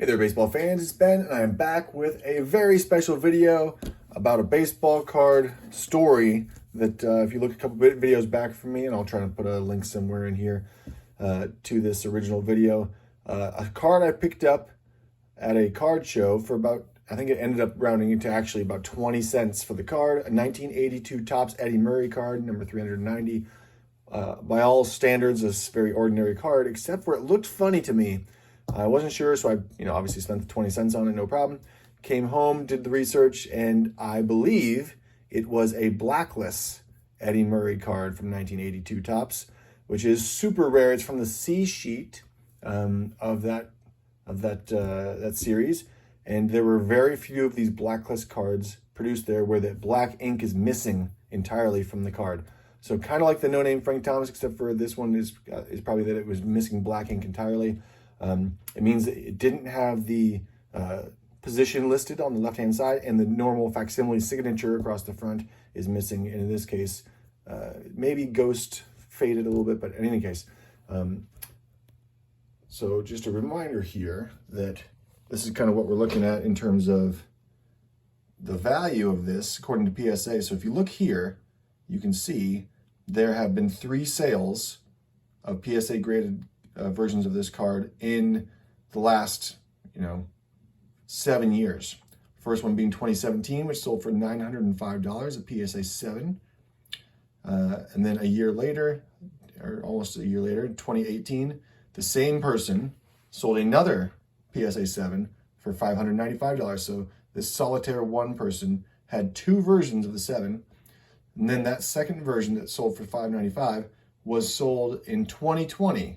Hey there, baseball fans, it's Ben, and I'm back with a very special video about a baseball card story that if you look a couple videos back from me, and I'll try to put a link somewhere in here to this original video, a card I picked up at a card show for about, I think it ended up rounding into actually about 20 cents for the card, a 1982 Topps Eddie Murray card, number 390. By all standards, a very ordinary card, except for it looked funny to me. I wasn't sure, so I, obviously spent the 20 cents on it, no problem. Came home, did the research, and I believe it was a Blackless Eddie Murray card from 1982 Topps, which is super rare. It's from the C sheet of that series, and there were very few of these Blackless cards produced there where the black ink is missing entirely from the card. So kind of like the no-name Frank Thomas, except for this one is probably that it was missing black ink entirely. It means that it didn't have the position listed on the left-hand side, and the normal facsimile signature across the front is missing. And in this case, maybe ghost faded a little bit, but in any case. So just a reminder here that this is kind of what we're looking at in terms of the value of this according to PSA. So if you look here, you can see there have been 3 sales of PSA graded versions of this card in the last, 7 years. First one being 2017, which sold for $905 at PSA 7. And then a year later, or almost a year later, 2018, the same person sold another PSA 7 for $595. So this solitaire one person had 2 versions of the 7. And then that second version that sold for $595 was sold in 2020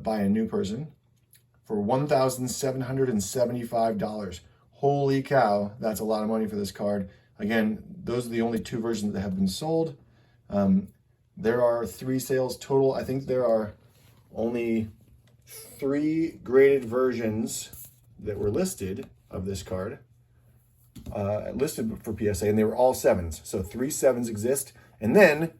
by a new person for $1,775. Holy cow, that's a lot of money for this card. Again, those are the only 2 versions that have been sold. There are 3 sales total. I think there are only 3 graded versions that were listed of this card. Listed for PSA, and they were all 7s. So 3 7s exist. And then,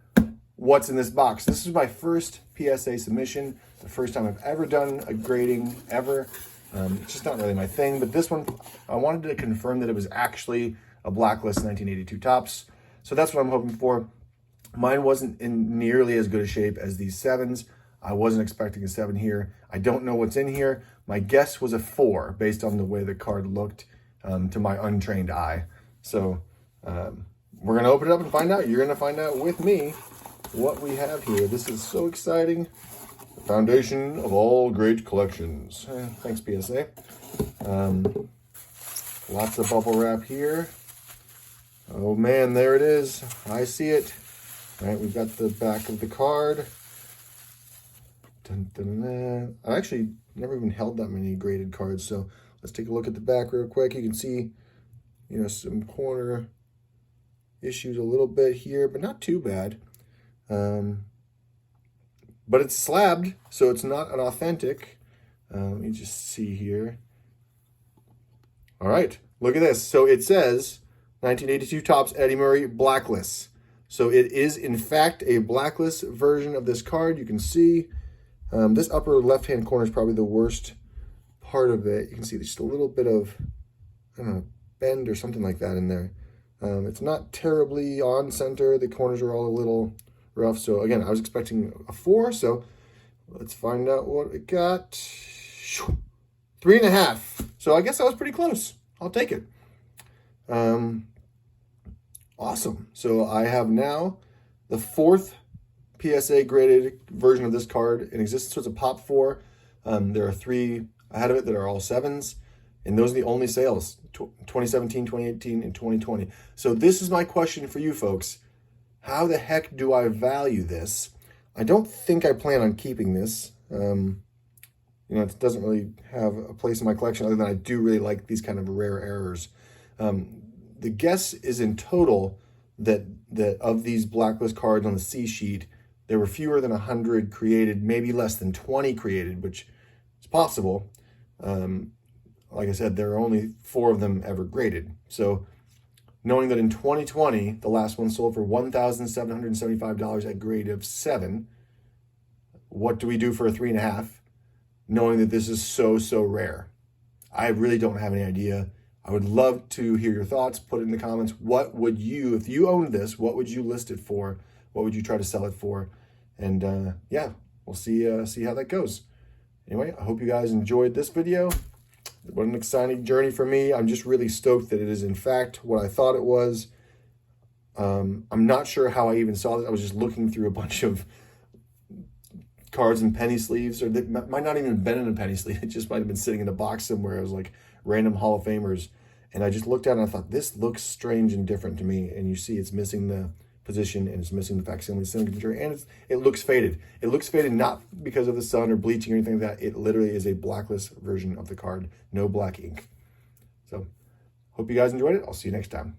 what's in this box? This is my first PSA submission, the first time I've ever done a grading ever. It's just not really my thing, but this one, I wanted to confirm that it was actually a Blackless 1982 Topps. So that's what I'm hoping for. Mine wasn't in nearly as good a shape as these 7s. I wasn't expecting a 7 here. I don't know what's in here. My guess was a 4 based on the way the card looked to my untrained eye. So we're going to open it up and find out. You're going to find out with me what we have here. This is so exciting. The foundation of all great collections. Thanks, PSA. Lots of bubble wrap here. Oh man, there it is. I see it. All right, we've got the back of the card. Dun, dun, dun. I actually never even held that many graded cards, so let's take a look at the back real quick. You can see, some corner issues a little bit here, but not too bad. But it's slabbed, so it's not an authentic. Let me just see here. All right, look at this. So it says 1982 Topps Eddie Murray Blackless. So it is, in fact, a Blackless version of this card. You can see this upper left-hand corner is probably the worst part of it. You can see just a little bit of, I don't know, bend or something like that in there. It's not terribly on center. The corners are all a little rough. So again, I was expecting a 4. So let's find out what we got. 3.5. So I guess I was pretty close. I'll take it. Awesome. So I have now the 4th PSA graded version of this card in existence. So it's a Pop 4. There are 3 ahead of it that are all 7s. And those are the only sales, 2017, 2018, and 2020. So this is my question for you folks. How the heck do I value this? I don't think I plan on keeping this. It doesn't really have a place in my collection other than I do really like these kind of rare errors. The guess is in total that of these Blacklist cards on the C sheet, there were fewer than 100 created, maybe less than 20 created, which is possible. Like I said, there are only 4 of them ever graded. So knowing that in 2020, the last one sold for $1,775 at grade of 7, what do we do for a 3.5? Knowing that this is so rare? I really don't have any idea. I would love to hear your thoughts. Put it in the comments. What would you, if you owned this, what would you list it for? What would you try to sell it for? And yeah, we'll see how that goes. Anyway, I hope you guys enjoyed this video. What an exciting journey for me. I'm just really stoked that it is in fact what I thought it was. I'm not sure how I even saw this. I was just looking through a bunch of cards in penny sleeves, or they might not even have been in a penny sleeve. It just might have been sitting in a box somewhere. It was like random Hall of Famers. And I just looked at it and I thought, this looks strange and different to me. And you see it's missing the position and it's missing the facsimile signature, and it looks faded. It looks faded not because of the sun or bleaching or anything like that. It literally is a blackless version of the card. No black ink. So hope you guys enjoyed it. I'll see you next time.